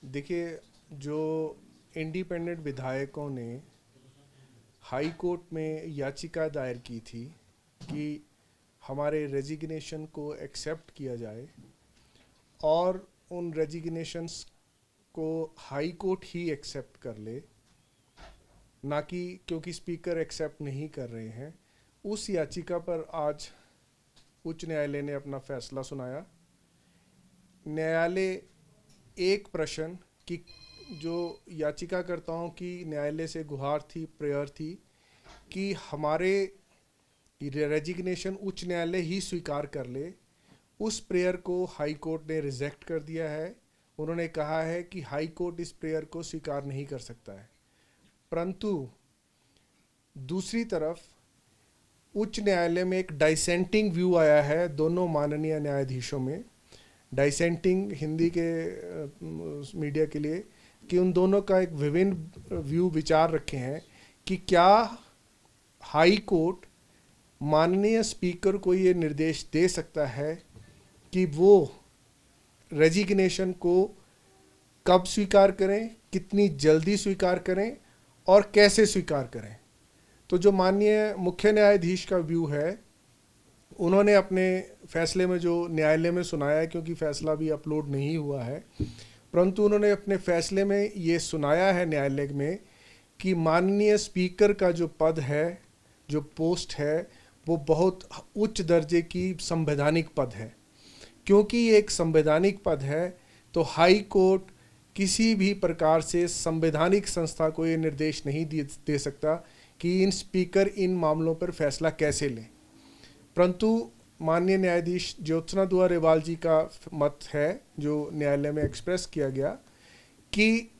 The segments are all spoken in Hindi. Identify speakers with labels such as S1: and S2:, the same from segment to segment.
S1: देखिए, जो इंडिपेंडेंट विधायकों ने हाई कोर्ट में याचिका दायर की थी कि हमारे रेजिग्नेशन को एक्सेप्ट किया जाए और उन रेजिग्नेशंस को हाई कोर्ट ही एक्सेप्ट कर ले, ना कि क्योंकि स्पीकर एक्सेप्ट नहीं कर रहे हैं, उस याचिका पर आज उच्च न्यायालय ने अपना फैसला सुनाया। न्यायालय एक प्रश्न की जो याचिकाकर्ताओं की न्यायालय से गुहार थी, प्रेयर थी कि हमारे रेजिग्नेशन उच्च न्यायालय ही स्वीकार कर ले, उस प्रेयर को हाई कोर्ट ने रिजेक्ट कर दिया है। उन्होंने कहा है कि हाई कोर्ट इस प्रेयर को स्वीकार नहीं कर सकता है। परंतु दूसरी तरफ उच्च न्यायालय में एक डाइसेंटिंग व्यू आया है दोनों माननीय न्यायाधीशों में। डाइसेंटिंग हिंदी के मीडिया के लिए कि उन दोनों का एक विभिन्न व्यू विचार रखे हैं कि क्या हाई कोर्ट माननीय स्पीकर को ये निर्देश दे सकता है कि वो रेजिग्नेशन को कब स्वीकार करें, कितनी जल्दी स्वीकार करें और कैसे स्वीकार करें। तो जो माननीय मुख्य न्यायाधीश का व्यू है, उन्होंने अपने फैसले में जो न्यायालय में सुनाया है, क्योंकि फैसला भी अपलोड नहीं हुआ है, परंतु उन्होंने अपने फैसले में ये सुनाया है न्यायालय में कि माननीय स्पीकर का जो पद है, जो पोस्ट है, वो बहुत उच्च दर्जे की संवैधानिक पद है। क्योंकि ये एक संवैधानिक पद है, तो हाई कोर्ट किसी भी प्रकार से संवैधानिक संस्था को ये निर्देश नहीं दे सकता कि इन स्पीकर इन मामलों पर फैसला कैसे लें। परंतु माननीय न्यायाधीश ज्योत्सना दुआ रेवाल जी का मत है, जो न्यायालय में एक्सप्रेस किया गया, कि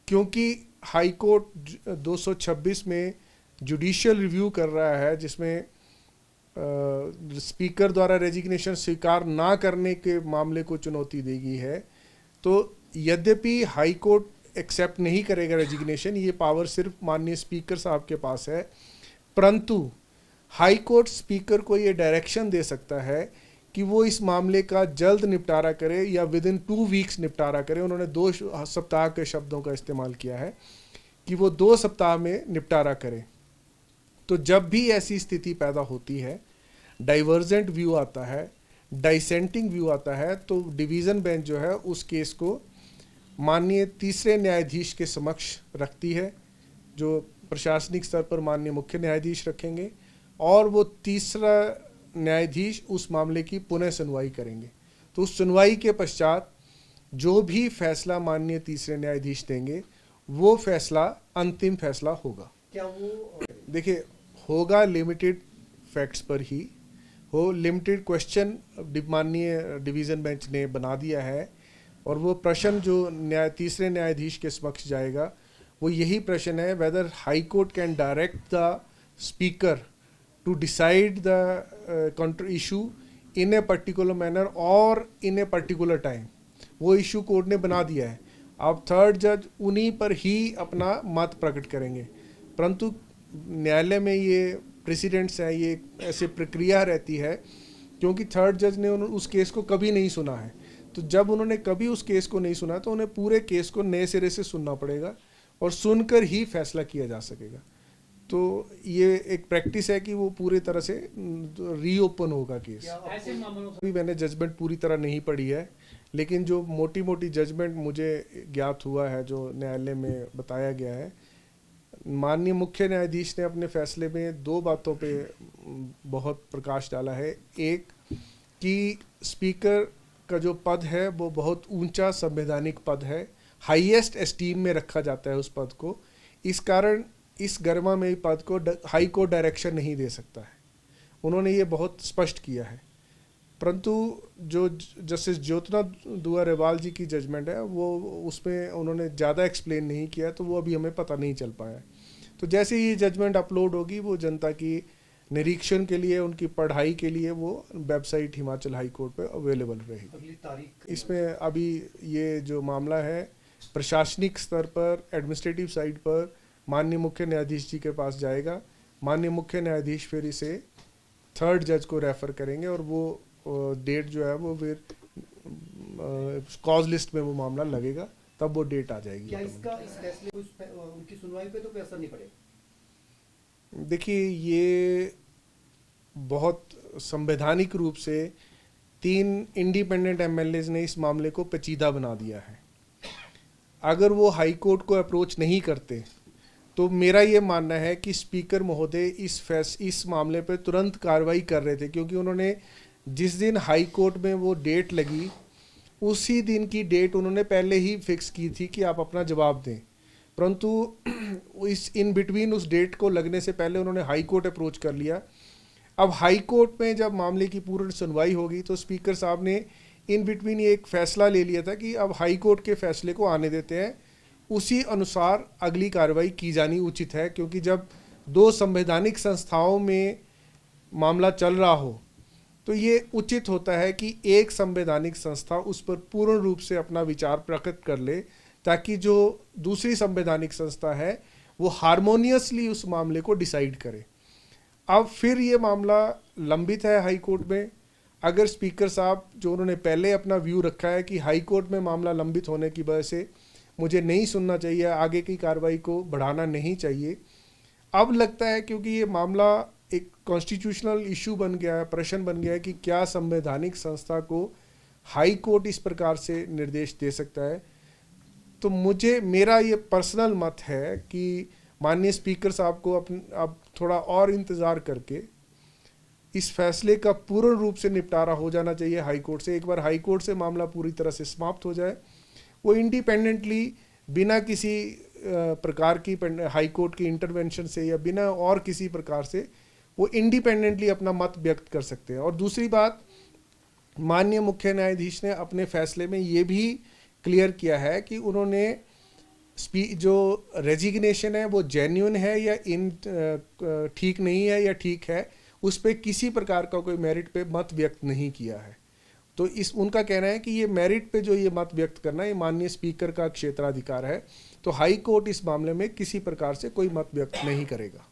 S1: क्योंकि हाई कोर्ट 226 में जुडिशियल रिव्यू कर रहा है, जिसमें स्पीकर द्वारा रेजिग्नेशन स्वीकार ना करने के मामले को चुनौती दी गई है, तो यद्यपि हाई कोर्ट एक्सेप्ट नहीं करेगा रेजिग्नेशन, ये पावर सिर्फ माननीय स्पीकर साहब के पास है, परंतु हाई कोर्ट स्पीकर को ये डायरेक्शन दे सकता है कि वो इस मामले का जल्द निपटारा करे या विद इन 2 वीक्स निपटारा करे। उन्होंने 2 सप्ताह के शब्दों का इस्तेमाल किया है कि वो 2 सप्ताह में निपटारा करे। तो जब भी ऐसी स्थिति पैदा होती है, डाइवर्जेंट व्यू आता है, डाइसेंटिंग व्यू आता है, तो डिवीज़न बेंच जो है उस केस को माननीय तीसरे न्यायाधीश के समक्ष रखती है, जो प्रशासनिक स्तर पर माननीय मुख्य न्यायाधीश रखेंगे, और वो तीसरा न्यायाधीश उस मामले की पुनः सुनवाई करेंगे। तो उस सुनवाई के पश्चात जो भी फैसला माननीय तीसरे न्यायाधीश देंगे, वो फैसला अंतिम फैसला होगा।
S2: क्या वो
S1: देखिए, होगा लिमिटेड फैक्ट्स पर ही हो, लिमिटेड क्वेश्चन माननीय डिवीज़न बेंच ने बना दिया है, और वो प्रश्न जो तीसरे न्यायाधीश के समक्ष जाएगा, वो यही प्रश्न है, whether high court can direct the speaker to decide the issue in a particular manner or in a particular time। वो इशू कोर्ट ने बना दिया है, अब थर्ड जज उन्हीं पर ही अपना मत प्रकट करेंगे। परंतु न्यायालय में ये प्रेसिडेंट्स हैं, ये ऐसे प्रक्रिया रहती है, क्योंकि थर्ड जज ने उस केस को कभी नहीं सुना है। तो जब उन्होंने कभी उस केस को नहीं सुना, तो उन्हें पूरे केस को नए सिरे से सुनना पड़ेगा और सुनकर ही फैसला किया जा सकेगा। तो ये एक प्रैक्टिस है कि वो पूरी तरह से रीओपन होगा केस।
S2: ऐसे मामलों
S1: अभी मैंने जजमेंट पूरी तरह नहीं पढ़ी है, लेकिन जो मोटी मोटी जजमेंट मुझे ज्ञात हुआ है, जो न्यायालय में बताया गया है, माननीय मुख्य न्यायाधीश ने अपने फैसले में 2 बातों पे बहुत प्रकाश डाला है। एक कि स्पीकर का जो पद है वो बहुत ऊंचा संवैधानिक पद है, हाईएस्ट एस्टीम में रखा जाता है उस पद को। इस कारण इस गरिमा में पद को हाई कोर्ट डायरेक्शन नहीं दे सकता है, उन्होंने ये बहुत स्पष्ट किया है। परंतु जो जस्टिस ज्योत्सना दुआ रेवाल जी की जजमेंट है, वो उसमें उन्होंने ज़्यादा एक्सप्लेन नहीं किया, तो वो अभी हमें पता नहीं चल पाया। तो जैसे ही जजमेंट अपलोड होगी, वो जनता की निरीक्षण के लिए, उनकी पढ़ाई के लिए वो वेबसाइट हिमाचल हाई कोर्ट पर अवेलेबल रहेगी।
S2: अगली तारीख
S1: इसमें अभी ये जो मामला है प्रशासनिक स्तर पर, एडमिनिस्ट्रेटिव साइड पर माननीय मुख्य न्यायाधीश जी के पास जाएगा। माननीय मुख्य न्यायाधीश फिर इसे थर्ड जज को रेफ़र करेंगे, और वो डेट जो है वो फिर कॉज लिस्ट में वो मामला लगेगा तब वो डेट आ जाएगी
S2: क्या
S1: automatic।
S2: इसका इस फैसले को उनकी सुनवाई पे तो कोई असर नहीं पड़ेगा?
S1: देखिए, ये बहुत संवैधानिक रूप से 3 इंडिपेंडेंट एमएलएज ने इस मामले को पेचीदा बना दिया है। अगर वो हाई कोर्ट को अप्रोच नहीं करते तो मेरा ये मानना है कि स्पीकर महोदय इस मामले पे तुरंत कार्रवाई कर रहे थे, क्योंकि उन्होंने जिस दिन हाई कोर्ट में वो डेट लगी उसी दिन की डेट उन्होंने पहले ही फिक्स की थी कि आप अपना जवाब दें, परंतु इस इन बिटवीन उस डेट को लगने से पहले उन्होंने हाई कोर्ट अप्रोच कर लिया। अब हाई कोर्ट में जब मामले की पूर्ण सुनवाई होगी तो स्पीकर साहब ने इन बिटवीन ये एक फ़ैसला ले लिया था कि अब हाई कोर्ट के फैसले को आने देते हैं, उसी अनुसार अगली कार्रवाई की जानी उचित है। क्योंकि जब 2 संवैधानिक संस्थाओं में मामला चल रहा हो तो ये उचित होता है कि एक संवैधानिक संस्था उस पर पूर्ण रूप से अपना विचार प्रकट कर ले, ताकि जो दूसरी संवैधानिक संस्था है वो हारमोनियसली उस मामले को डिसाइड करे। अब फिर ये मामला लंबित है हाई कोर्ट में। अगर स्पीकर साहब जो उन्होंने पहले अपना व्यू रखा है कि हाई कोर्ट में मामला लंबित होने की वजह से मुझे नहीं सुनना चाहिए, आगे की कार्रवाई को बढ़ाना नहीं चाहिए, अब लगता है क्योंकि ये मामला एक कॉन्स्टिट्यूशनल इशू बन गया है, प्रश्न बन गया है कि क्या संवैधानिक संस्था को हाई कोर्ट इस प्रकार से निर्देश दे सकता है, तो मेरा ये पर्सनल मत है कि माननीय स्पीकर साहब को अब थोड़ा और इंतज़ार करके इस फैसले का पूर्ण रूप से निपटारा हो जाना चाहिए हाई कोर्ट से। एक बार हाई कोर्ट से मामला पूरी तरह से समाप्त हो जाए, वो इंडिपेंडेंटली बिना किसी प्रकार की हाई कोर्ट की इंटरवेंशन से या बिना और किसी प्रकार से वो इंडिपेंडेंटली अपना मत व्यक्त कर सकते हैं। और दूसरी बात, माननीय मुख्य न्यायाधीश ने अपने फैसले में ये भी क्लियर किया है कि उन्होंने जो रेजिग्नेशन है वो जेन्युइन है या ठीक नहीं है या ठीक है, उस पर किसी प्रकार का कोई मेरिट पे मत व्यक्त नहीं किया है। तो उनका कहना है कि ये मेरिट पे जो ये मत व्यक्त करना ये माननीय स्पीकर का क्षेत्राधिकार है, तो हाई कोर्ट इस मामले में किसी प्रकार से कोई मत व्यक्त नहीं करेगा।